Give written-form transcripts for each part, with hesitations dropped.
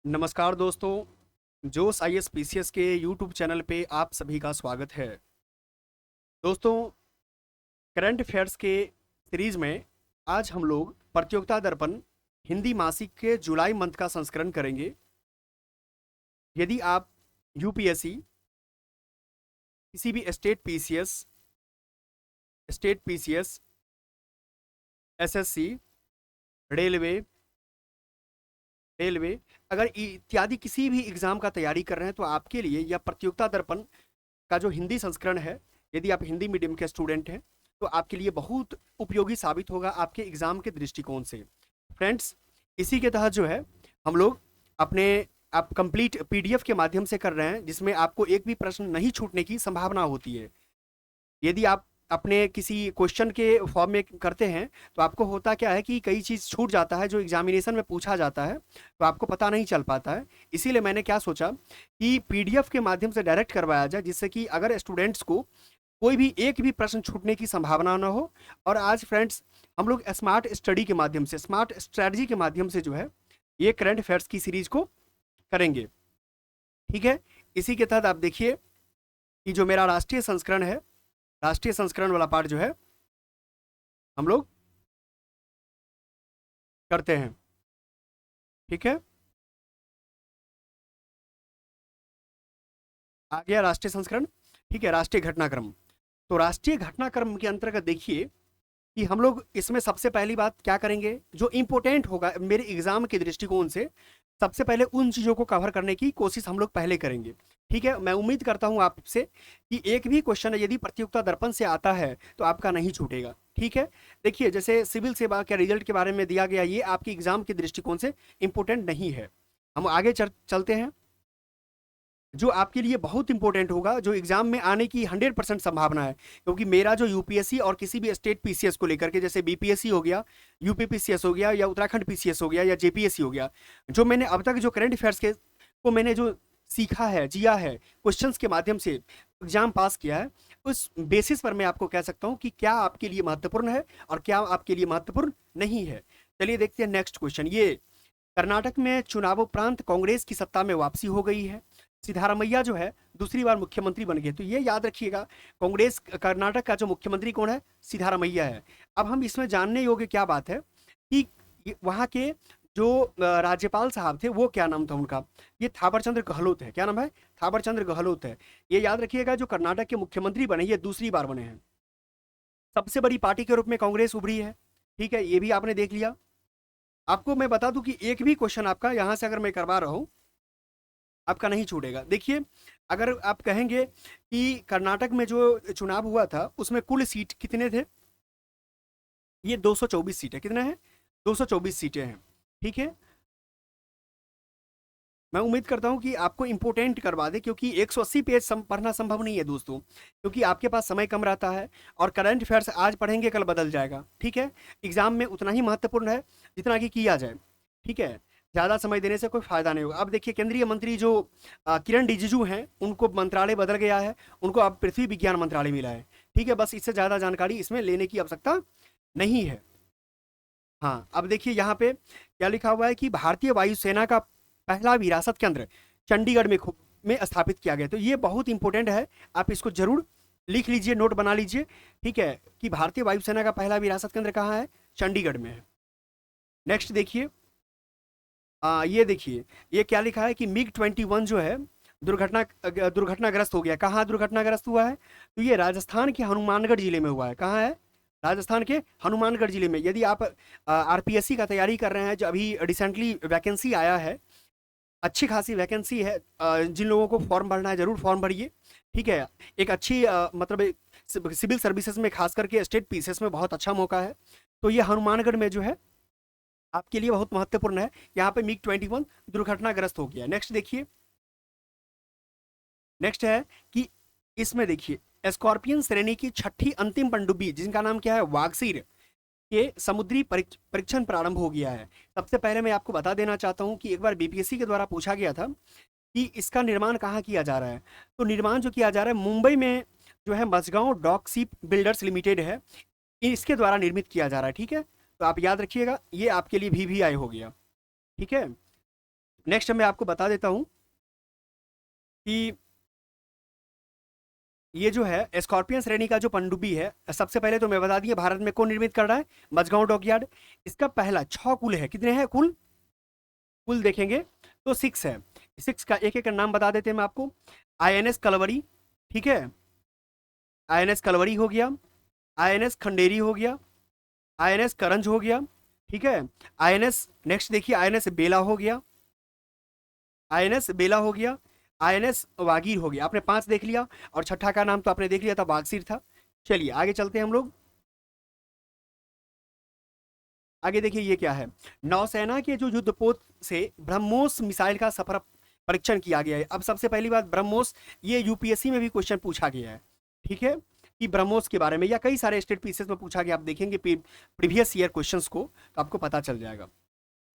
नमस्कार दोस्तों, जोश IAS PCS के यूट्यूब चैनल पे आप सभी का स्वागत है। दोस्तों, करंट अफेयर्स के सीरीज में आज हम लोग प्रतियोगिता दर्पण हिंदी मासिक के जुलाई मंथ का संस्करण करेंगे। यदि आप यूपीएससी, किसी भी state PCS, SSC, railway railway अगर इत्यादि किसी भी एग्जाम का तैयारी कर रहे हैं तो आपके लिए यह प्रतियोगिता दर्पण का जो हिंदी संस्करण है, यदि आप हिंदी मीडियम के स्टूडेंट हैं तो आपके लिए बहुत उपयोगी साबित होगा आपके एग्जाम के दृष्टिकोण से। फ्रेंड्स, इसी के तहत जो है हम लोग अपने आप कंप्लीट पीडीएफ के माध्यम से कर रहे हैं, जिसमें आपको एक भी प्रश्न नहीं छूटने की संभावना होती है। यदि आप अपने किसी क्वेश्चन के फॉर्म में करते हैं तो आपको होता क्या है कि कई चीज़ छूट जाता है जो एग्जामिनेशन में पूछा जाता है, तो आपको पता नहीं चल पाता है। इसीलिए मैंने क्या सोचा कि पीडीएफ के माध्यम से डायरेक्ट करवाया जाए, जिससे कि अगर स्टूडेंट्स को कोई भी एक भी प्रश्न छूटने की संभावना ना हो। और आज फ्रेंड्स, हम लोग स्मार्ट स्टडी के माध्यम से, स्मार्ट स्ट्रैटेजी के माध्यम से जो है ये करंट अफेयर्स की सीरीज को करेंगे। ठीक है, इसी के तहत आप देखिए कि जो मेरा राष्ट्रीय संस्करण है, राष्ट्रीय संस्करण वाला पार्ट जो है हम लोग करते हैं। ठीक है, आ गया राष्ट्रीय संस्करण। ठीक है, राष्ट्रीय घटनाक्रम। तो राष्ट्रीय घटनाक्रम के अंतर्गत देखिए कि हम लोग इसमें सबसे पहली बात क्या करेंगे, जो इंपॉर्टेंट होगा मेरे एग्जाम के दृष्टिकोण से, सबसे पहले उन चीज़ों को कवर करने की कोशिश हम लोग पहले करेंगे। ठीक है, मैं उम्मीद करता हूं आपसे कि एक भी क्वेश्चन यदि प्रतियोगिता दर्पण से आता है तो आपका नहीं छूटेगा। ठीक है, देखिए जैसे सिविल सेवा के रिजल्ट के बारे में दिया गया, ये आपके एग्जाम के दृष्टिकोण से इंपॉर्टेंट नहीं है। हम आगे चलते हैं। जो आपके लिए बहुत इंपॉर्टेंट होगा, जो एग्जाम में आने की 100% संभावना है, क्योंकि मेरा जो यूपीएससी और किसी भी स्टेट पीसीएस को लेकर के, जैसे बीपीएससी हो गया, यूपी पीसीएस हो गया, या उत्तराखंड पीसीएस हो गया, या जेपीएससी हो गया, जो मैंने अब तक जो करंट अफेयर्स के को मैंने जो सीखा है, जिया है, क्वेश्चंस के माध्यम से एग्जाम पास किया है, उस बेसिस पर मैं आपको कह सकता हूं कि क्या आपके लिए महत्वपूर्ण है और क्या आपके लिए महत्वपूर्ण नहीं है। चलिए देखते हैं नेक्स्ट क्वेश्चन। ये कर्नाटक में चुनावोपरांत कांग्रेस की सत्ता में वापसी हो गई है। सिद्धारमैया जो है दूसरी बार मुख्यमंत्री बन गए। तो ये याद रखिएगा, कांग्रेस कर्नाटक का जो मुख्यमंत्री कौन है, सिद्धारमैया है। अब हम इसमें जानने योग्य क्या बात है कि वहां के जो राज्यपाल साहब थे, वो क्या नाम था उनका, ये थावरचंद्र गहलोत है। क्या नाम है? थावरचंद्र गहलोत है। ये याद रखिएगा, जो कर्नाटक के मुख्यमंत्री बने, ये दूसरी बार बने हैं। सबसे बड़ी पार्टी के रूप में कांग्रेस उभरी है। ठीक है, ये भी आपने देख लिया। आपको मैं बता दूं कि एक भी क्वेश्चन आपका यहां से अगर मैं करवा रहा हूं, आपका नहीं छूटेगा। देखिए, अगर आप कहेंगे कि कर्नाटक में जो चुनाव हुआ था उसमें कुल सीट कितने थे, ये 224 सीटें। कितने हैं? 224 सीटें हैं। ठीक है, मैं उम्मीद करता हूं कि आपको इंपोर्टेंट करवा दे, क्योंकि 180 पेज पढ़ना संभव नहीं है दोस्तों, क्योंकि आपके पास समय कम रहता है और करंट अफेयर्स आज पढ़ेंगे कल बदल जाएगा। ठीक है, एग्जाम में उतना ही महत्वपूर्ण है जितना कि किया जाए। ठीक है, ज़्यादा समय देने से कोई फायदा नहीं होगा। अब देखिए, केंद्रीय मंत्री जो किरण रिजिजू हैं, उनको मंत्रालय बदल गया है, उनको अब पृथ्वी विज्ञान मंत्रालय मिला है। ठीक है, बस इससे ज़्यादा जानकारी इसमें लेने की आवश्यकता नहीं है। हाँ, अब देखिए यहाँ पे क्या लिखा हुआ है कि भारतीय वायुसेना का पहला विरासत केंद्र चंडीगढ़ में स्थापित किया गया। तो ये बहुत इंपॉर्टेंट है, आप इसको जरूर लिख लीजिए, नोट बना लीजिए। ठीक है, कि भारतीय वायुसेना का पहला विरासत केंद्र कहाँ है? चंडीगढ़ में है। नेक्स्ट देखिए, ये देखिए, ये क्या लिखा है कि MiG-21 जो है दुर्घटनाग्रस्त हो गया। कहाँ दुर्घटनाग्रस्त हुआ है? तो ये राजस्थान के हनुमानगढ़ जिले में हुआ है। कहाँ है? राजस्थान के हनुमानगढ़ जिले में। यदि आप आरपीएससी का तैयारी कर रहे हैं, जो अभी रिसेंटली वैकेंसी आया है, अच्छी खासी वैकेंसी है, जिन लोगों को फॉर्म भरना है जरूर फॉर्म भरिए। ठीक है, एक अच्छी मतलब सिविल सर्विसेज में, खास करके स्टेट पीसीएस में बहुत अच्छा मौका है। तो ये हनुमानगढ़ में जो है आपके लिए बहुत महत्वपूर्ण है। यहाँ पे MiG-21 दुर्घटनाग्रस्त हो गया। नेक्स्ट देखिए, नेक्स्ट है कि इसमें देखिए, स्कॉर्पियन श्रेणी की छठी अंतिम पनडुब्बी, जिनका नाम क्या है, वागसीर, के समुद्री परीक्षण प्रारंभ हो गया है। सबसे पहले मैं आपको बता देना चाहता हूं कि एक बार बीपीएससी के द्वारा पूछा गया था कि इसका निर्माण कहाँ किया जा रहा है। तो निर्माण जो किया जा रहा है मुंबई में, जो है Mazagon dock ship builders limited है, इसके द्वारा निर्मित किया जा रहा है। ठीक है, तो आप याद रखिएगा, ये आपके लिए VVI हो गया। ठीक है, नेक्स्ट मैं आपको बता देता हूँ कि ये जो है स्कॉर्पियन श्रेणी का जो पनडुब्बी है, सबसे पहले तो मैं बता दिया भारत में कौन निर्मित कर रहा है, मझगांव डॉकयार्ड। इसका पहला 6 कुल है, कितने हैं कुल, कुल देखेंगे तो 6 है। 6 का एक एक नाम बता देते हैं मैं आपको। आईएनएस कलवरी, ठीक है, आईएनएस कलवरी हो गया, आईएनएस खंडेरी हो गया, आईएनएस करंज हो गया, ठीक है, आईएनएस नेक्स्ट देखिए आईएनएस बेला हो गया, आईएनएस बेला हो गया, आईएनएस वागीर हो गया। आपने 5 देख लिया, और छठा का नाम तो आपने देख लिया था, वागसीर था। चलिए आगे चलते हैं हम लोग। आगे देखिए ये क्या है, नौसेना के जो युद्धपोत से ब्रह्मोस मिसाइल का सफल परीक्षण किया गया है। अब सबसे पहली बात, ब्रह्मोस ये यूपीएससी में भी क्वेश्चन पूछा गया है, ठीक है, कि ब्रह्मोस के बारे में, या कई सारे स्टेट पीसेस में पूछा गया। आप देखेंगे प्रीवियस ईयर क्वेश्चंस को तो आपको पता चल जाएगा।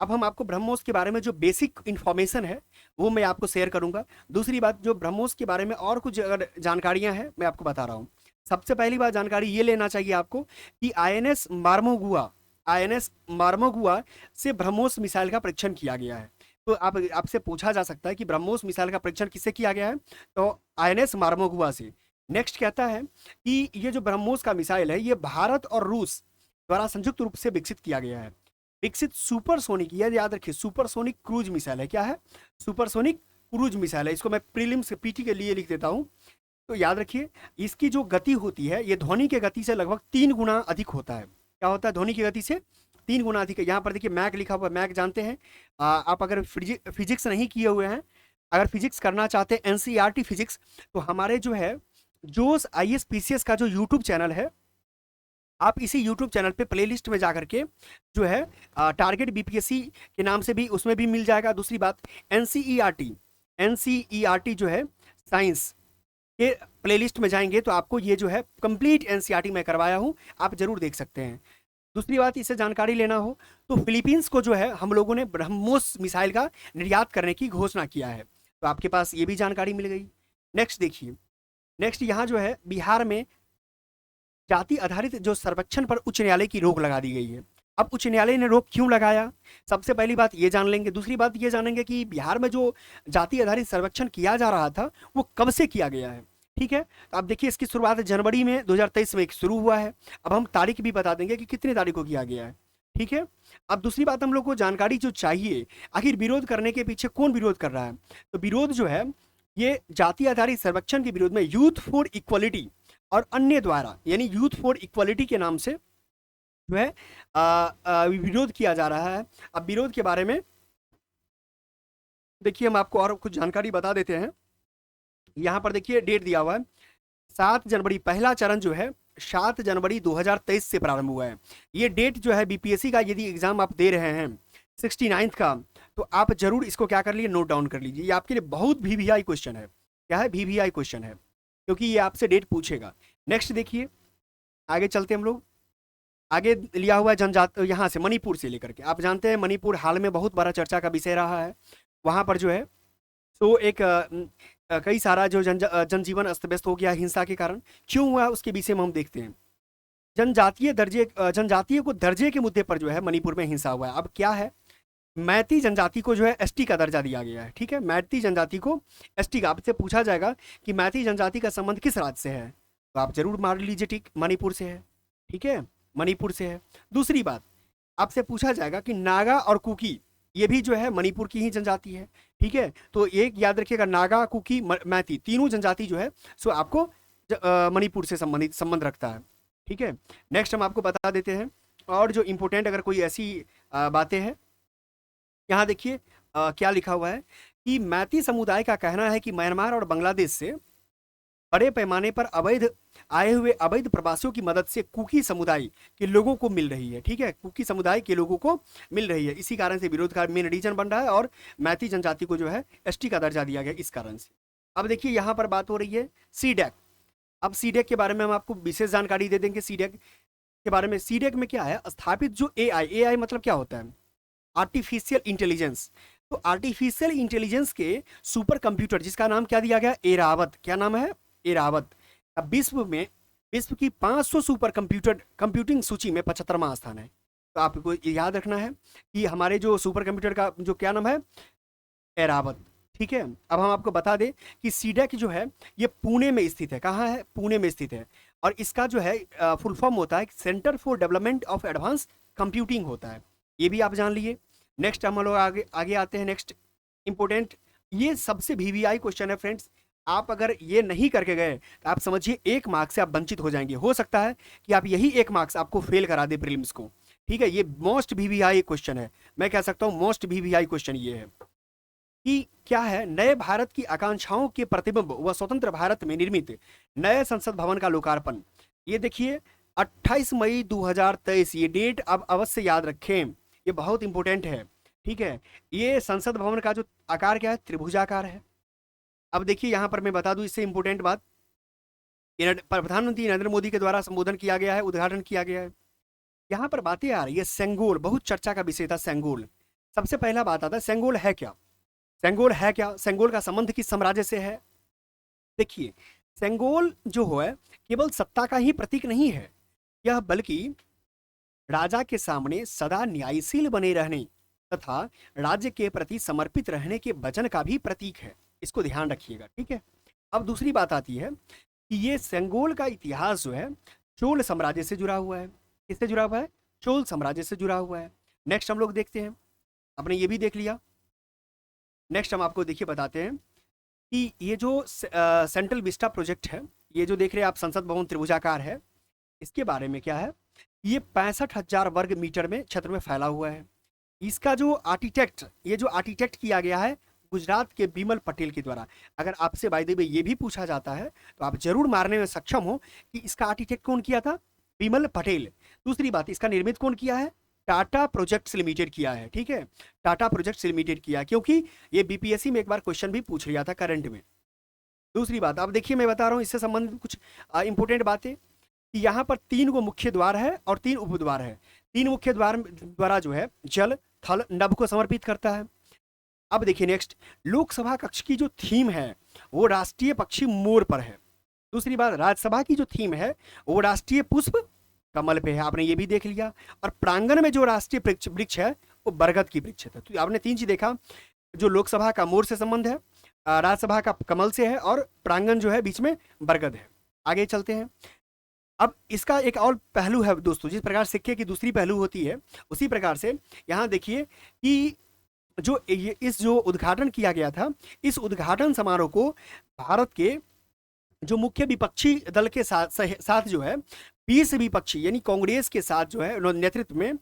अब हम आपको ब्रह्मोस के बारे में जो बेसिक इन्फॉर्मेशन है वो मैं आपको शेयर करूंगा। दूसरी बात, जो ब्रह्मोस के बारे में और कुछ अगर जानकारियां हैं मैं आपको बता रहा हूँ। सबसे पहली बात जानकारी ये लेना चाहिए आपको कि आईएनएस मार्मोगुआ, आईएनएस मार्मोगुआ से ब्रह्मोस मिसाइल का परीक्षण किया गया है। तो आप आपसे पूछा जा सकता है कि ब्रह्मोस मिसाइल का परीक्षण किससे किया गया है, तो आईएनएस मार्मोगुआ से। नेक्स्ट कहता है कि ये जो ब्रह्मोस का मिसाइल है ये भारत और रूस द्वारा संयुक्त रूप से विकसित किया गया है। विकसित सुपरसोनिक, ये याद रखिए, सुपरसोनिक क्रूज मिसाइल है। क्या है, सुपरसोनिक क्रूज मिसाइल है। इसको मैं प्रीलिम्स पीटी के लिए लिख देता हूं, तो याद रखिए इसकी जो गति होती है ये ध्वनि के गति से लगभग 3 गुना अधिक होता है। क्या होता है, ध्वनि की गति से 3 गुना अधिक है। यहाँ पर देखिए मैक लिखा हुआ है, मैक जानते हैं। आप अगर फिजिक्स नहीं किए हुए हैं, अगर फिजिक्स करना चाहते हैं एनसीईआरटी फिजिक्स, तो हमारे जो है जोस आईएएस पीसीएस का जो यूट्यूब चैनल है, आप इसी यूट्यूब चैनल पे प्लेलिस्ट में जा करके जो है टारगेट बीपीएससी के नाम से भी उसमें भी मिल जाएगा। दूसरी बात, एनसीईआरटी, एनसीईआरटी जो है साइंस के प्लेलिस्ट में जाएंगे तो आपको ये जो है कंप्लीट एनसीईआरटी मैं करवाया हूँ, आप जरूर देख सकते हैं। दूसरी बात, इससे जानकारी लेना हो तो फिलीपींस को जो है हम लोगों ने ब्रह्मोस मिसाइल का निर्यात करने की घोषणा किया है, तो आपके पास ये भी जानकारी मिल गई। नेक्स्ट देखिए, नेक्स्ट यहाँ जो है बिहार में जाति आधारित जो सर्वेक्षण पर उच्च न्यायालय की रोक लगा दी गई है। अब उच्च न्यायालय ने रोक क्यों लगाया, सबसे पहली बात ये जान लेंगे। दूसरी बात ये जानेंगे कि बिहार में जो जाति आधारित सर्वेक्षण किया जा रहा था वो कब से किया गया है, ठीक है। तो अब देखिए इसकी शुरुआत जनवरी में 2023 में शुरू हुआ है। अब हम तारीख भी बता देंगे कि कितने तारीख को किया गया है, ठीक है। अब दूसरी बात, हम लोग को जानकारी जो चाहिए, आखिर विरोध करने के पीछे कौन विरोध कर रहा है, तो विरोध जो है ये जाति आधारित सर्वेक्षण के विरोध में यूथ फॉर इक्वलिटी और अन्य द्वारा, यानी यूथ फॉर इक्वलिटी के नाम से जो है विरोध किया जा रहा है। अब विरोध के बारे में देखिए हम आपको और कुछ जानकारी बता देते हैं। यहाँ पर देखिए डेट दिया हुआ है 7 जनवरी, पहला चरण जो है 7 जनवरी 2023 से प्रारंभ हुआ है। ये डेट जो है बीपीएससी का यदि एग्जाम आप दे रहे हैं 69th का, तो आप जरूर इसको क्या कर लीजिए, नोट डाउन कर लीजिए। ये आपके लिए बहुत वीवीआई क्वेश्चन है। क्या है, वीवीआई क्वेश्चन है, क्योंकि ये आपसे डेट पूछेगा। नेक्स्ट देखिए, आगे चलते हम लोग। आगे लिया हुआ है जनजाति, यहाँ से मणिपुर से लेकर के, आप जानते हैं मणिपुर हाल में बहुत बड़ा चर्चा का विषय रहा है। वहाँ पर जो है तो एक कई सारा जो जनजीवन अस्त व्यस्त हो गया हिंसा के कारण। क्यों हुआ उसके विषय में हम देखते हैं। जनजातीय को दर्जे के मुद्दे पर जो है मणिपुर में हिंसा हुआ है। अब क्या है, मैती जनजाति को जो है एसटी का दर्जा दिया गया है, ठीक है। मैती जनजाति को एसटी का, आपसे पूछा जाएगा कि मैती जनजाति का संबंध किस राज्य से है, तो आप जरूर मार लीजिए ठीक, मणिपुर से है, ठीक है, मणिपुर से है। दूसरी बात, आपसे पूछा जाएगा कि नागा और कुकी ये भी जो है मणिपुर की ही जनजाति है, ठीक है। तो एक याद रखिएगा, नागा, कुकी, मैती तीनों जनजाति जो है सो आपको मणिपुर से संबंधित संबंध रखता है, ठीक है। नेक्स्ट हम आपको बता देते हैं और जो इंपॉर्टेंट अगर कोई ऐसी बातें हैं, यहाँ देखिए क्या लिखा हुआ है कि मैती समुदाय का कहना है कि म्यांमार और बांग्लादेश से बड़े पैमाने पर आए हुए अवैध प्रवासियों की मदद से कुकी समुदाय के लोगों को मिल रही है, ठीक है, कुकी समुदाय के लोगों को मिल रही है। इसी कारण से विरोध का मेन रीजन बन रहा है और मैती जनजाति को जो है एसटी का दर्जा दिया गया इस कारण से। अब देखिए यहाँ पर बात हो रही है सीडेक। अब सीडेक के बारे में हम आपको विशेष जानकारी दे देंगे। सीडेक के बारे में, सीडेक में क्या है, स्थापित जो एआई मतलब क्या होता है, आर्टिफिशियल इंटेलिजेंस। तो आर्टिफिशियल इंटेलिजेंस के सुपर कंप्यूटर जिसका नाम क्या दिया गया, एरावत। क्या नाम है, एरावत। अब विश्व की 500 सुपर कंप्यूटिंग सूची में 75वां स्थान है। तो आपको याद रखना है कि हमारे जो सुपर कंप्यूटर का जो क्या नाम है, एरावत। ठीक है, अब हम आपको बता दें कि सीडैक जो है ये पुणे में स्थित है। कहाँ है? पुणे में स्थित है। और इसका जो है फुल फॉर्म होता है centre for development of advance computing होता है। ये भी आप जान लिए। नेक्स्ट हम लोग आगे आगे आते हैं। नेक्स्ट इंपोर्टेंट, ये सबसे वीवीआई क्वेश्चन है फ्रेंड्स। आप अगर ये नहीं करके गए तो आप समझिए 1 मार्क्स से आप वंचित हो जाएंगे। हो सकता है कि आप यही 1 मार्क्स आपको फेल करा दे प्रीलिम्स को। ठीक है, ये मोस्ट वीवीआई क्वेश्चन है। मैं कह सकता हूं मोस्ट वीवीआई क्वेश्चन ये है कि क्या है, नए भारत की आकांक्षाओं के प्रतिबिंब व स्वतंत्र भारत में निर्मित नए संसद भवन का लोकार्पण। ये देखिए 28 मई 2023, ये डेट अब अवश्य याद रखें, ये बहुत इंपॉर्टेंट है। ठीक है, ये संसद भवन का जो आकार क्या है, त्रिभुजाकार है। अब देखिए यहां पर मैं बता दूं इससे इंपॉर्टेंट बात, प्रधानमंत्री नरेंद्र मोदी के द्वारा संबोधन किया गया है, उद्घाटन किया गया है। यहाँ पर बातें आ रही है सेंगोल, बहुत चर्चा का विषय था सेंगोल। सबसे पहला बात आता है सेंगोल है क्या? सेंगोल है क्या? सेंगोल का संबंध किस साम्राज्य से है? देखिए, सेंगोल जो है केवल सत्ता का ही प्रतीक नहीं है यह, बल्कि राजा के सामने सदा न्यायशील बने रहने तथा राज्य के प्रति समर्पित रहने के वचन का भी प्रतीक है। इसको ध्यान रखिएगा। ठीक है, अब दूसरी बात आती है कि ये सेंगोल का इतिहास जो है चोल साम्राज्य से जुड़ा हुआ है। किससे जुड़ा हुआ है? चोल साम्राज्य से जुड़ा हुआ है। नेक्स्ट हम लोग देखते हैं, आपने ये भी देख लिया। नेक्स्ट हम आपको देखिए बताते हैं कि ये जो सेंट्रल विस्टा प्रोजेक्ट है, ये जो देख रहे हैं आप संसद भवन त्रिभुजाकार है, इसके बारे में क्या है, ये 65,000 वर्ग मीटर में क्षेत्र में फैला हुआ है। इसका जो आर्किटेक्ट, ये जो आर्किटेक्ट किया गया है गुजरात के बिमल पटेल के द्वारा। अगर आपसे बाय द वे ये भी पूछा जाता है तो आप जरूर मारने में सक्षम हो कि इसका आर्किटेक्ट कौन किया था? बिमल पटेल। दूसरी बात, इसका निर्मित कौन किया है? टाटा प्रोजेक्ट्स लिमिटेड किया है। ठीक है, टाटा प्रोजेक्ट्स लिमिटेड किया, क्योंकि ये बीपीएससी में एक बार क्वेश्चन भी पूछ लिया था करंट में। दूसरी बात, अब देखिए मैं बता रहा हूँ इससे संबंधित कुछ इंपॉर्टेंट बातें कि यहाँ पर 3 गो मुख्य द्वार है और 3 उपद्वार है। 3 मुख्य द्वार द्वारा जो है जल थल नभ को समर्पित करता है। अब देखिए नेक्स्ट, लोकसभा कक्ष की जो थीम है वो राष्ट्रीय पक्षी मोर पर है। दूसरी बात, राज्यसभा की जो थीम है वो राष्ट्रीय पुष्प कमल पे है, आपने ये भी देख लिया। और प्रांगण में जो राष्ट्रीय वृक्ष है वो बरगद की वृक्ष है। तो आपने 3 चीज देखा, जो लोकसभा का मोर से संबंध है, राज्यसभा का कमल से है, और प्रांगण जो है बीच में बरगद है। आगे चलते हैं। अब इसका एक और पहलू है दोस्तों, जिस प्रकार सिक्के की दूसरी पहलू होती है उसी प्रकार से यहाँ देखिए कि जो इस जो उद्घाटन किया गया था, इस उद्घाटन समारोह को भारत के जो मुख्य विपक्षी दल के साथ जो है 20 विपक्षी, यानी कांग्रेस के साथ जो है नेतृत्व में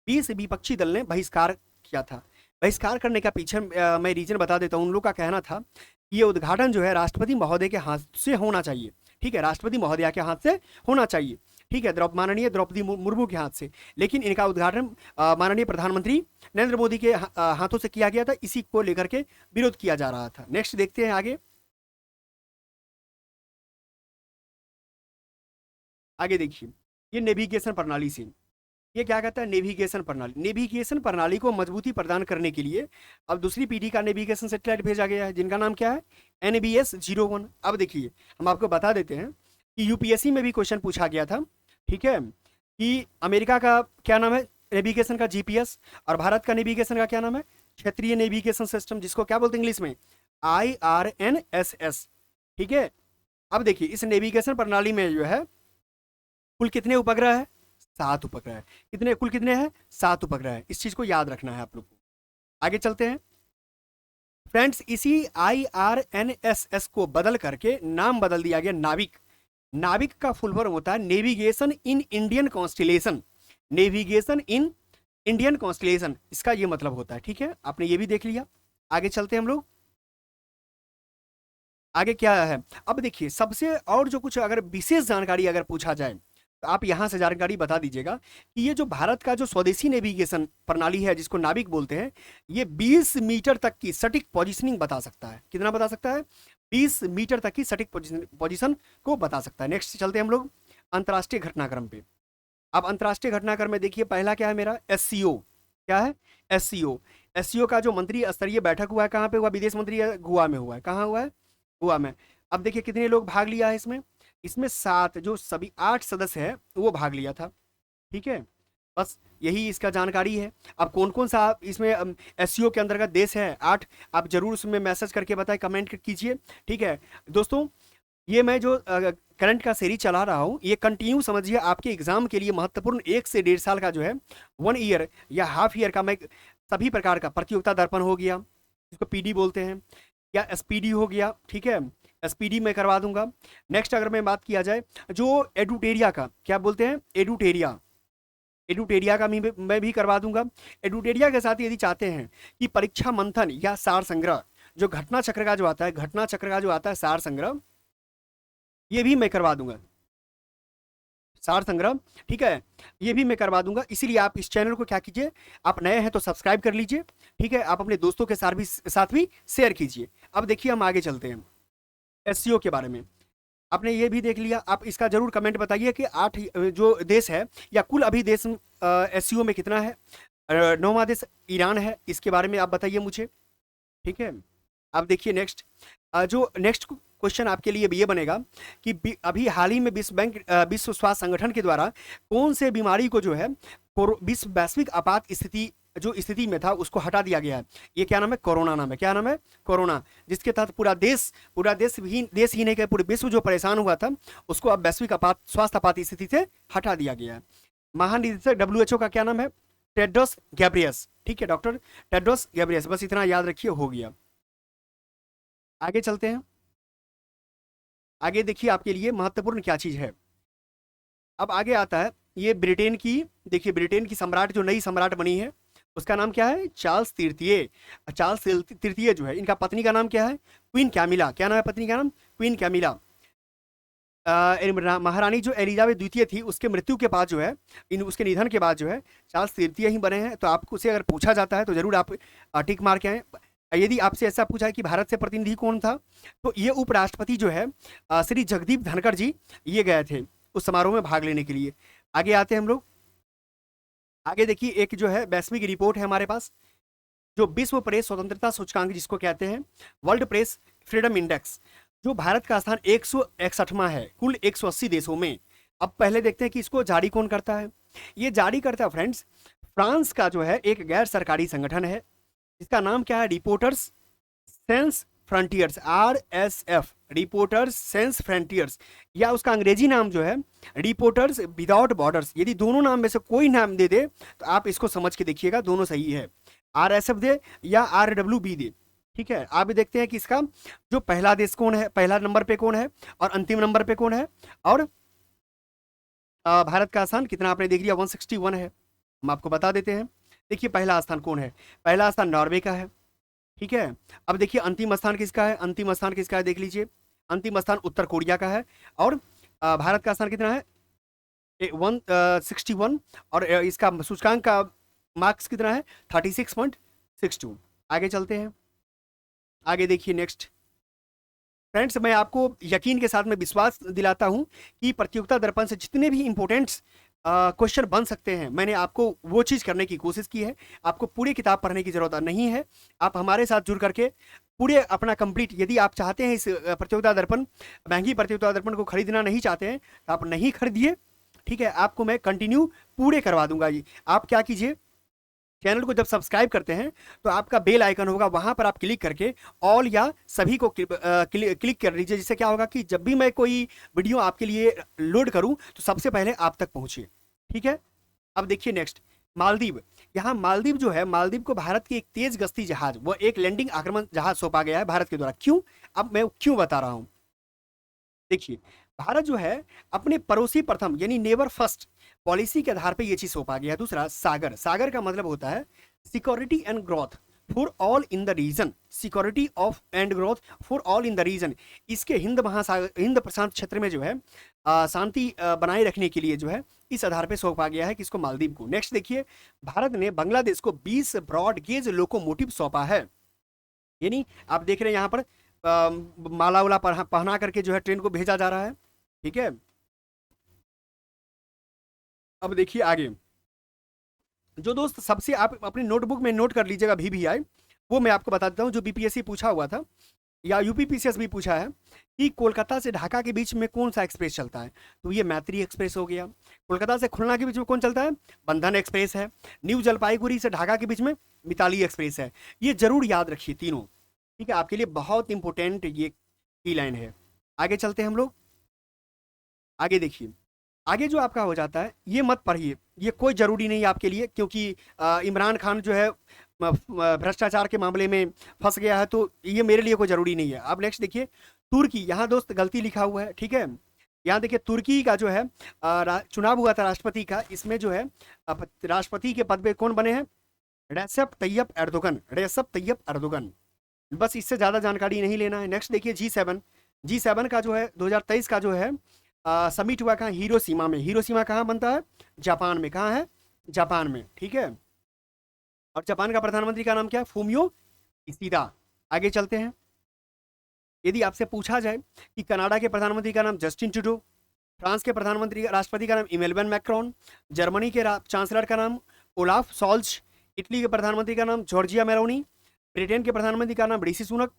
20 विपक्षी दल ने बहिष्कार किया था। बहिष्कार करने का पीछे मैं रीजन बता देता हूँ। उन लोग का कहना था कि ये उद्घाटन जो है राष्ट्रपति महोदय के हाथ से होना चाहिए। ठीक है, राष्ट्रपति महोदया के हाथ से होना चाहिए। ठीक है, माननीय द्रौपदी मुर्मू के हाथ से। लेकिन इनका उद्घाटन माननीय प्रधानमंत्री नरेंद्र मोदी के हाथों से किया गया था। इसी को लेकर के विरोध किया जा रहा था। नेक्स्ट देखते हैं आगे। आगे देखिए, ये नेविगेशन प्रणाली से, ये क्या कहता है? नेविगेशन प्रणाली। नेविगेशन प्रणाली को मजबूती प्रदान करने के लिए अब दूसरी पीढ़ी का नेविगेशन सैटेलाइट भेजा गया है, जिनका नाम क्या है? NBS-01। अब देखिए हम आपको बता देते हैं कि यूपीएससी में भी क्वेश्चन पूछा गया था। ठीक है, कि अमेरिका का क्या नाम है नेविगेशन का? GPS। और भारत का नेविगेशन का क्या नाम है? क्षेत्रीय नेविगेशन सिस्टम, जिसको क्या बोलते हैं इंग्लिश में? IRNSS। ठीक है, अब देखिए इस नेविगेशन प्रणाली में जो है कुल कितने उपग्रह है? 7 उपग्रह है। कितने कुल कितने हैं? 7 उपग्रह है। इस चीज को याद रखना है आप लोग को। आगे चलते हैं फ्रेंड्स। इसी IRNSS को बदल करके नाम बदल दिया गया नाविक। नाविक का फुल फॉर्म होता है navigation in Indian constellation. Navigation in Indian constellation, इसका ये मतलब होता है। ठीक है, आपने ये भी देख लिया। आगे चलते हैं हम लोग। आगे क्या है? अब देखिए सबसे और जो कुछ अगर विशेष जानकारी अगर पूछा जाए तो आप यहां से जानकारी बता दीजिएगा कि ये जो भारत का जो स्वदेशी नेविगेशन प्रणाली है, जिसको नाविक बोलते हैं, ये 20 मीटर तक की सटीक पोजीशनिंग बता सकता है। कितना बता सकता है? 20 मीटर तक की सटीक पोजीशन को बता सकता है। नेक्स्ट चलते हैं हम लोग अंतर्राष्ट्रीय घटनाक्रम पे। अब अंतर्राष्ट्रीय घटनाक्रम में देखिए पहला क्या है मेरा? SCO। क्या है? SCO का जो मंत्री स्तरीय बैठक हुआ है, कहाँ पे हुआ? विदेश मंत्री गोवा में हुआ है। कहाँ हुआ है? गोवा में। अब देखिए कितने लोग भाग लिया है इसमें? इसमें 7, जो सभी 8 सदस्य है वो भाग लिया था। ठीक है, बस यही इसका जानकारी है। अब कौन कौन सा आप इसमें एससीओ के अंतर्गत देश है 8, आप जरूर उसमें मैसेज करके बताएं, कमेंट कीजिए। ठीक है दोस्तों, ये मैं जो करंट का सीरीज चला रहा हूँ, ये कंटिन्यू समझिए आपके एग्जाम के लिए महत्वपूर्ण 1 से 1.5 साल का जो है 1 ईयर या हाफ ईयर का मैं सभी प्रकार का प्रतियोगिता दर्पण हो गया, जिसको पीडी बोलते हैं, या एसपीडी हो गया, ठीक है, एसपीडी मैं करवा दूंगा। नेक्स्ट अगर मैं बात किया जाए जो एडुटेरिया का, क्या बोलते हैं, एडुटेरिया, एडुटेरिया का मैं भी करवा दूंगा। एडुटेरिया के साथ यदि चाहते हैं कि परीक्षा मंथन या सार संग्रह, जो घटना चक्र का जो आता है, घटना चक्र का जो आता है सार संग्रह, ये भी मैं करवा दूंगा, सार संग्रह, ठीक है, ये भी मैं करवा दूंगा। इसीलिए आप इस चैनल को क्या कीजिए, आप नए हैं तो सब्सक्राइब कर लीजिए, ठीक है, आप अपने दोस्तों के साथ भी शेयर कीजिए। अब देखिए हम आगे चलते हैं एससीओ के बारे में। आपने ये भी देख लिया, आप इसका जरूर कमेंट बताइए कि 8 जो देश है या कुल अभी देश एससीओ में कितना है। 9वां देश ईरान है, इसके बारे में आप बताइए मुझे, ठीक है। अब देखिए नेक्स्ट, जो नेक्स्ट क्वेश्चन आपके लिए ये बनेगा कि अभी हाल ही में विश्व बैंक, विश्व स्वास्थ्य संगठन के द्वारा कौन से बीमारी को जो है विश्व वैश्विक आपात स्थिति, जो स्थिति में था उसको हटा दिया गया है। ये क्या नाम है, कोरोना नाम है। क्या नाम है, कोरोना, जिसके तहत देश ही नहीं, पूरे विश्व जो परेशान हुआ था उसको अब वैश्विक आपात, स्वास्थ्य आपात स्थिति से हटा दिया गया है। महानिदेशक डब्ल्यूएचओ का क्या नाम है, टेड्रोस गैब्रियस, ठीक है, डॉक्टर टेड्रोस गैब्रियस, बस इतना याद रखिए, हो गया। आगे चलते हैं, आगे देखिए आपके लिए महत्वपूर्ण क्या चीज है। अब आगे आता है ये ब्रिटेन की, देखिए ब्रिटेन की सम्राट, जो नई सम्राट बनी है उसका नाम क्या है, चार्ल्स तृतीय। चार्ल्स तृतीय जो है, इनका पत्नी का नाम क्या है, क्वीन कैमिला। क्या नाम है पत्नी का नाम, क्वीन कैमिला। महारानी जो एलिजाबेथ द्वितीय थी, उसके मृत्यु के बाद जो है, उसके निधन के बाद जो है चार्ल्स तृतीय ही बने हैं। तो आपको उसे अगर पूछा जाता है तो जरूर आप टिक मार के आए। यदि आपसे ऐसा पूछा है कि भारत से प्रतिनिधि कौन था, तो ये उपराष्ट्रपति जो है श्री जगदीप धनखड़ जी, ये गए थे उस समारोह में भाग लेने के लिए। आगे आते हैं हम लोग, आगे देखिए एक जो है वैश्विक रिपोर्ट है हमारे पास, जो विश्व प्रेस स्वतंत्रता सूचकांक जिसको कहते हैं, वर्ल्ड प्रेस फ्रीडम इंडेक्स, जो भारत का स्थान 161वां है कुल 180 देशों में। अब पहले देखते हैं कि इसको जारी कौन करता है। ये जारी करता है फ्रेंड्स, फ्रांस का जो है एक गैर सरकारी संगठन है, जिसका नाम क्या है, reporters sense frontiers, RSF, reporters sense frontiers, या उसका अंग्रेजी नाम जो है रिपोर्टर्स विदाउट बॉर्डर्स। यदि दोनों नाम में से कोई नाम दे दे तो आप इसको समझ के देखिएगा, दोनों सही है, RSF दे या RWB दे, ठीक है। आप भी देखते हैं कि इसका जो पहला देश कौन है, पहला नंबर पे कौन है और अंतिम नंबर पे कौन है, और भारत का स्थान कितना आपने देख लिया, 161 है। हम आपको बता देते हैं, देखिए पहला स्थान कौन है, पहला स्थान नॉर्वे का है, ठीक है। अब देखिए अंतिम स्थान किसका है, अंतिम स्थान किसका है, देख लीजिए, अंतिम स्थान उत्तर कोरिया का है। और भारत का स्थान कितना है, 161, और इसका सूचकांक का मार्क्स कितना है, 36.62। आगे चलते हैं, आगे देखिए नेक्स्ट फ्रेंड्स, मैं आपको यकीन के साथ में विश्वास दिलाता हूं कि प्रतियोगिता दर्पण से जितने भी इंपॉर्टेंट्स क्वेश्चन बन सकते हैं, मैंने आपको वो चीज़ करने की कोशिश की है। आपको पूरी किताब पढ़ने की ज़रूरत नहीं है, आप हमारे साथ जुड़ करके पूरे अपना कंप्लीट, यदि आप चाहते हैं इस प्रतियोगिता दर्पण, महंगी प्रतियोगिता दर्पण को खरीदना नहीं चाहते हैं तो आप नहीं खरीदिए, ठीक है, आपको मैं कंटिन्यू पूरे करवा दूंगा जी। आप क्या कीजिए, चैनल को जब सब्सक्राइब करते हैं तो आपका बेल आइकन होगा, वहां पर आप क्लिक करके ऑल या सभी को क्लिक कर लीजिए, जिससे क्या होगा कि जब भी मैं कोई वीडियो आपके लिए लोड करूं तो सबसे पहले आप तक पहुंचे, ठीक है। अब देखिए नेक्स्ट, मालदीव। यहाँ मालदीव जो है, मालदीव को भारत की एक तेज गश्ती जहाज, वो एक लैंडिंग आक्रमण जहाज सौंपा गया है भारत के द्वारा। क्यों, अब मैं क्यों बता रहा हूं, देखिए भारत जो है अपने पड़ोसी प्रथम यानी नेबर फर्स्ट पॉलिसी के आधार पे ये चीज सौंपा गया है। दूसरा, सागर, सागर का मतलब होता है security and growth for all in the region, security of and growth for all in the region. इसके हिंद महासागर, हिंद प्रशांत क्षेत्र में जो है शांति बनाए रखने के लिए जो है इस आधार पे सौंपा गया है किसको, मालदीव को। नेक्स्ट देखिए, भारत ने बांग्लादेश को 20 ब्रॉड गेज लोकोमोटिव सौंपा है, यानी आप देख रहे हैं यहाँ पर माला वाला पहना करके जो है ट्रेन को भेजा जा रहा है, ठीक है। अब देखिए आगे, जो दोस्त सबसे आप अपनी नोटबुक में नोट कर लीजिएगा VVI, वो मैं आपको बता देता हूँ जो BPSC पूछा हुआ था। या यूपीपीसीएस भी पूछा है कि कोलकाता से ढाका के बीच में कौन सा एक्सप्रेस चलता है, तो ये मैत्री एक्सप्रेस हो गया। कोलकाता से खुलना के बीच में कौन चलता है, बंधन एक्सप्रेस है। न्यू जलपाईगुड़ी से ढाका के बीच में मिताली एक्सप्रेस है। ये जरूर याद रखिए तीनों, ठीक है, आपके लिए बहुत इंपॉर्टेंट ये की लाइन है। आगे चलते हैं हम लोग। आगे देखिए, आगे जो आपका हो जाता है ये मत पढ़िए, ये कोई जरूरी नहीं है आपके लिए, क्योंकि इमरान खान जो है भ्रष्टाचार के मामले में फंस गया है, तो ये मेरे लिए कोई जरूरी नहीं है। अब नेक्स्ट देखिए, तुर्की, यहाँ दोस्त गलती लिखा हुआ है, ठीक है। यहाँ देखिए तुर्की का जो है चुनाव हुआ था राष्ट्रपति का, इसमें जो है राष्ट्रपति के पद पे कौन बने हैं, Recep Tayyip Erdogan, Recep Tayyip Erdogan. बस इससे ज़्यादा जानकारी नहीं लेना है। नेक्स्ट देखिए G7, G7 का जो है 2023 का जो है समिट हुआ कहाँ, हिरोशिमा में। हिरोशिमा कहाँ बनता है, जापान में। कहाँ है, जापान में, ठीक है। और जापान का प्रधानमंत्री का नाम क्या है, फूमियो किशिदा। आगे चलते हैं। यदि आपसे पूछा जाए कि कनाडा के प्रधानमंत्री का नाम जस्टिन ट्रूडो, फ्रांस के प्रधानमंत्री राष्ट्रपति का नाम इमेनुअल मैक्रोन, जर्मनी के चांसलर का नाम ओलाफ सॉल्ज, इटली के प्रधानमंत्री का नाम जॉर्जिया मेलोनी, ब्रिटेन के प्रधानमंत्री का नाम ऋषि सुनक,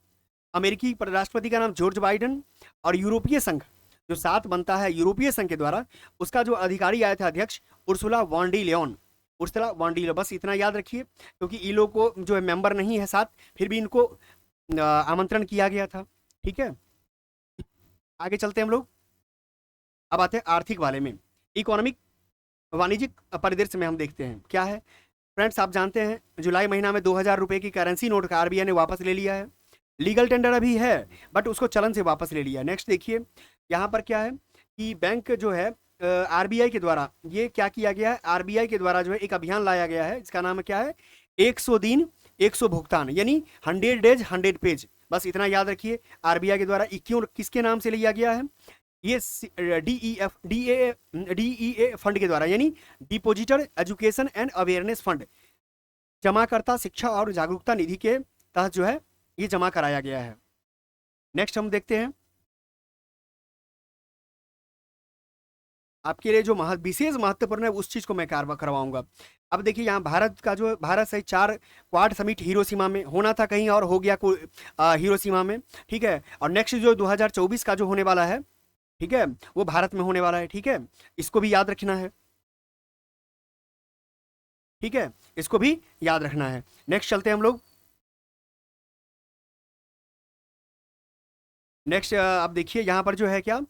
अमेरिकी राष्ट्रपति का नाम जॉर्ज बाइडन, और यूरोपीय संघ जो 7 बनता है यूरोपीय संघ के द्वारा, उसका जो अधिकारी आया था अध्यक्ष, Ursula von der Leyen, Ursula von der Leyen. बस इतना याद रखिए, क्योंकि ये लोग को जो है मेंबर नहीं है साथ, फिर भी इनको आमंत्रण किया गया था, ठीक है। आगे चलते हैं हम लोग। अब आते हैं आर्थिक वाले में, इकोनॉमिक वाणिज्यिक परिदृश्य में हम देखते हैं क्या है। फ्रेंड्स, आप जानते हैं जुलाई महीना में 2000 रुपए की करेंसी नोट का आरबीआई ने वापस ले लिया है। लीगल टेंडर अभी है, बट उसको चलन से वापस ले लिया है। नेक्स्ट देखिए, यहाँ पर क्या है कि बैंक जो है आरबीआई के द्वारा ये क्या किया गया है, आरबीआई के द्वारा जो है एक अभियान लाया गया है, इसका नाम क्या है, 100 दिन 100 भुगतान, यानी 100 डेज 100 पेज। बस इतना याद रखिए, आरबीआई के द्वारा क्यों किसके नाम से लिया गया है, ये डीईए फंड के द्वारा, यानी depositor education and awareness fund, जमाकर्ता शिक्षा और जागरूकता निधि के तहत जो है ये जमा कराया गया है। नेक्स्ट हम देखते हैं, आपके लिए जो विशेष महत्वपूर्ण है उस चीज को मैं करवाऊंगा। अब देखिए, यहाँ भारत का जो भारत सहित 4 क्वाड समिट हिरोशिमा में होना था, कहीं और हो गया हिरोशिमा में, ठीक है। और नेक्स्ट जो 2024 का जो होने वाला है, ठीक है, वो भारत में होने वाला है, ठीक है। इसको भी याद रखना है, ठीक है, इसको भी याद रखना है। नेक्स्ट चलते हैं हम लोग। नेक्स्ट आप देखिए, यहाँ पर जो है क्या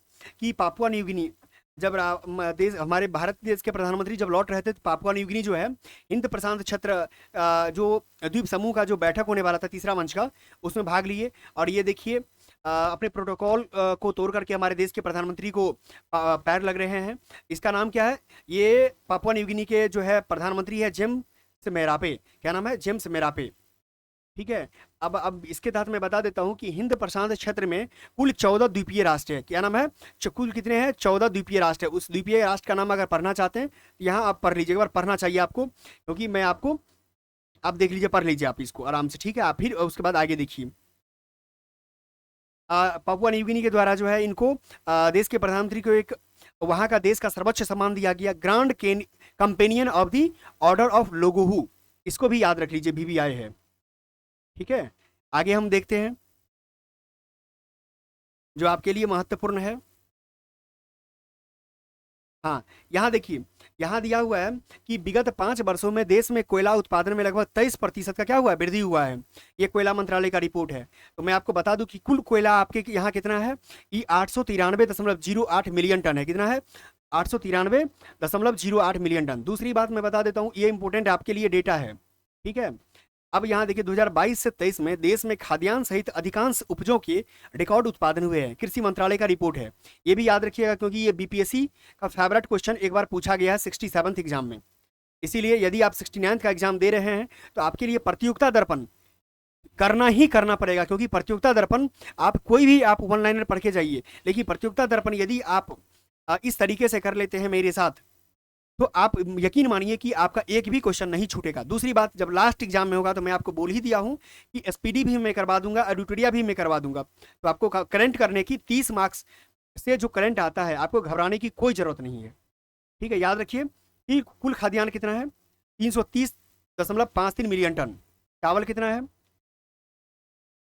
कि पापुआ न्यू गिनी, जब देश हमारे भारत देश के प्रधानमंत्री जब लौट रहे थे, तो पापुआ न्यू गिनी जो है हिंद प्रशांत क्षेत्र जो द्वीप समूह का जो बैठक होने वाला था तीसरा मंच का, उसमें भाग लिए। और ये देखिए अपने प्रोटोकॉल को तोड़ करके हमारे देश के प्रधानमंत्री को पैर लग रहे हैं। इसका नाम क्या है, ये पापुआ न्यू गिनी के जो है प्रधानमंत्री है जेम्स मेरापे। क्या नाम है, जेम्स मेरापे, ठीक है। अब इसके तहत मैं बता देता हूं कि हिंद प्रशांत क्षेत्र में कुल 14 द्वीपीय राष्ट्र है। क्या नाम है, कुल कितने हैं, 14 द्वीपीय राष्ट्र है। उस द्वीपीय राष्ट्र का नाम अगर पढ़ना चाहते हैं, यहाँ आप पढ़ लीजिए, एक बार पढ़ना चाहिए आपको, क्योंकि मैं आपको, आप देख लीजिए, पढ़ लीजिए आप इसको आराम से, ठीक है। आप फिर उसके बाद आगे देखिए, पापुआ न्यू गिनी के द्वारा जो है इनको देश के प्रधानमंत्री को एक वहाँ का देश का सर्वोच्च सम्मान दिया गया, grand companion of the order of लोगोहू। इसको भी याद रख लीजिए, VVI है, ठीक है। आगे हम देखते हैं जो आपके लिए महत्वपूर्ण है। हाँ, यहाँ देखिए, यहाँ दिया हुआ है कि विगत 5 वर्षों में देश में कोयला उत्पादन में लगभग 23% का क्या हुआ है, वृद्धि हुआ है। ये कोयला मंत्रालय का रिपोर्ट है। तो मैं आपको बता दूं कि कुल कोयला आपके यहाँ कितना है, ये 893.08 मिलियन टन है। कितना है, 893.08 मिलियन टन। दूसरी बात मैं बता देता हूँ, ये इंपॉर्टेंट आपके लिए डेटा है, ठीक है। अब यहाँ देखिए 2022 से 23 में देश में खाद्यान्न सहित अधिकांश उपजों के रिकॉर्ड उत्पादन हुए हैं। कृषि मंत्रालय का रिपोर्ट है, ये भी याद रखिएगा, क्योंकि ये बीपीएससी का फेवरेट क्वेश्चन एक बार पूछा गया है 67th एग्जाम में। इसीलिए यदि आप 69th का एग्जाम दे रहे हैं, तो आपके लिए प्रतियोगिता दर्पण करना ही करना पड़ेगा, क्योंकि प्रतियोगिता दर्पण आप कोई भी आप 1 लाइनर पढ़ के जाइए, लेकिन प्रतियोगिता दर्पण यदि आप इस तरीके से कर लेते हैं मेरे साथ, तो आप यकीन मानिए कि आपका एक भी क्वेश्चन नहीं छूटेगा। दूसरी बात, जब लास्ट एग्जाम में होगा तो मैं आपको बोल ही दिया हूं कि एसपीडी भी मैं करवा दूंगा, एडिटोरिया भी मैं करवा दूंगा। तो आपको करंट करने की 30 मार्क्स से जो करंट आता है, आपको घबराने की कोई जरूरत नहीं है, ठीक है। याद रखिए कि कुल खाद्यान्न कितना है, 330.53 मिलियन टन। चावल कितना है,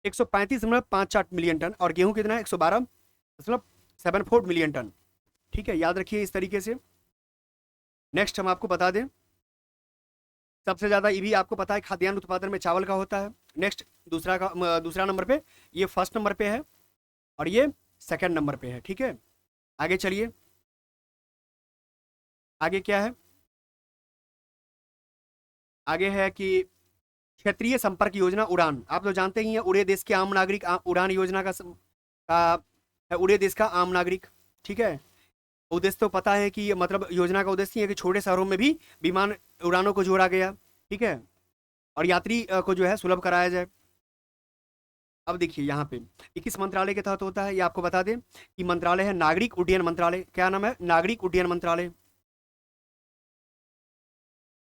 135.54 मिलियन टन, और गेहूं कितना है 112.74 मिलियन टन। ठीक है, याद रखिए इस तरीके से। नेक्स्ट हम आपको बता दें, सबसे ज्यादा ये भी आपको पता है खाद्यान्न उत्पादन में चावल का होता है। नेक्स्ट दूसरा नंबर पे, ये फर्स्ट नंबर पे है और ये सेकंड नंबर पे है। ठीक है, आगे चलिए, आगे क्या है, आगे है कि क्षेत्रीय संपर्क योजना उड़ान। आप तो जानते ही हैं, उड़े देश के आम नागरिक उड़ान योजना का है, उड़े देश का आम नागरिक। ठीक है, उद्देश्य तो पता है कि मतलब योजना का उद्देश्य है कि छोटे शहरों में भी विमान उड़ानों को जोड़ा गया। ठीक है, और यात्री को जो है सुलभ कराया जाए। अब देखिए यहाँ पे ये किस मंत्रालय के तहत होता है, ये आपको बता दें कि मंत्रालय है नागरिक उड्डयन मंत्रालय। क्या नाम है, नागरिक उड्डयन मंत्रालय।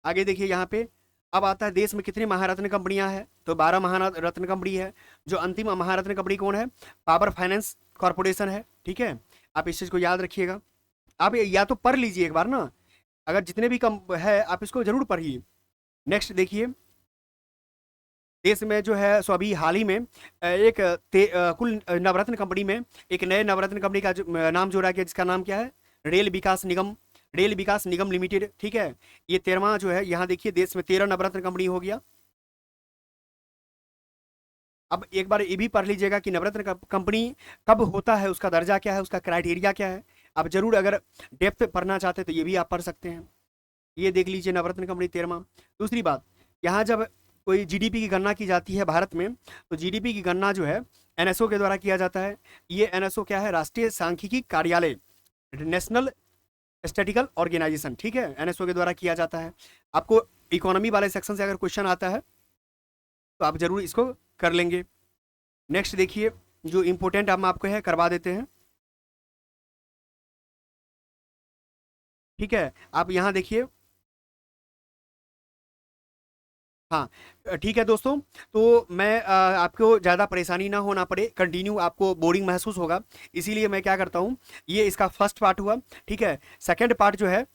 आगे देखिए यहाँ पे, अब आता है देश में कितनी महारत्न कंपनियां हैं, तो 12 महारत्न कंपनी है। जो अंतिम महारत्न कंपनी कौन है, पावर फाइनेंस कॉर्पोरेशन है। ठीक है, आप इस चीज को याद रखिएगा। आप या तो पढ़ लीजिए एक बार ना, अगर जितने भी कम है आप इसको जरूर पढ़िए। नेक्स्ट देखिए, देश में जो है सो अभी हाल ही में एक कुल नवरत्न कंपनी में एक नए नवरत्न कंपनी का नाम जोड़ा गया, जिसका नाम क्या है, रेल विकास निगम, रेल विकास निगम लिमिटेड। ठीक है, ये 13वां जो है, यहाँ देखिए देश में 13 नवरत्न कंपनी हो गया। अब एक बार ये भी पढ़ लीजिएगा कि नवरत्न कंपनी कब होता है, उसका दर्जा क्या है, उसका क्राइटेरिया क्या है। आप जरूर अगर डेप्थ पढ़ना चाहते हैं तो ये भी आप पढ़ सकते हैं। ये देख लीजिए नवरत्न कंपनी 13वां। दूसरी बात, यहाँ जब कोई जीडीपी की गणना की जाती है भारत में, तो जीडीपी की गणना जो है एनएसओ के द्वारा किया जाता है। ये एनएसओ क्या है, राष्ट्रीय सांख्यिकी कार्यालय, नेशनल स्टैटिकल ऑर्गेनाइजेशन। ठीक है, एनएसओ के द्वारा किया जाता है। आपको इकोनॉमी वाले सेक्शन से अगर क्वेश्चन आता है तो आप जरूर इसको कर लेंगे। नेक्स्ट देखिए, जो इंपॉर्टेंट हम आपको है करवा देते हैं। ठीक है, आप यहाँ देखिए, हाँ ठीक है दोस्तों, तो मैं आपको ज़्यादा परेशानी ना होना पड़े, कंटिन्यू आपको बोरिंग महसूस होगा, इसीलिए मैं क्या करता हूँ, ये इसका फर्स्ट पार्ट हुआ। ठीक है, सेकंड पार्ट जो है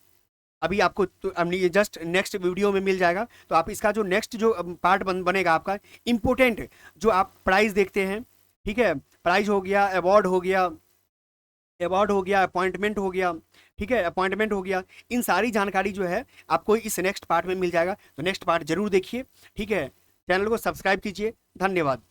अभी आपको तो ये जस्ट नेक्स्ट वीडियो में मिल जाएगा। तो आप इसका जो नेक्स्ट जो पार्ट बनेगा आपका इम्पोर्टेंट, जो आप प्राइज देखते हैं। ठीक है, प्राइज हो गया, अवार्ड हो गया, अवार्ड हो गया, अपॉइंटमेंट हो गया। ठीक है, अपॉइंटमेंट हो गया, इन सारी जानकारी जो है आपको इस नेक्स्ट पार्ट में मिल जाएगा। तो नेक्स्ट पार्ट जरूर देखिए। ठीक है, चैनल को सब्सक्राइब कीजिए। धन्यवाद।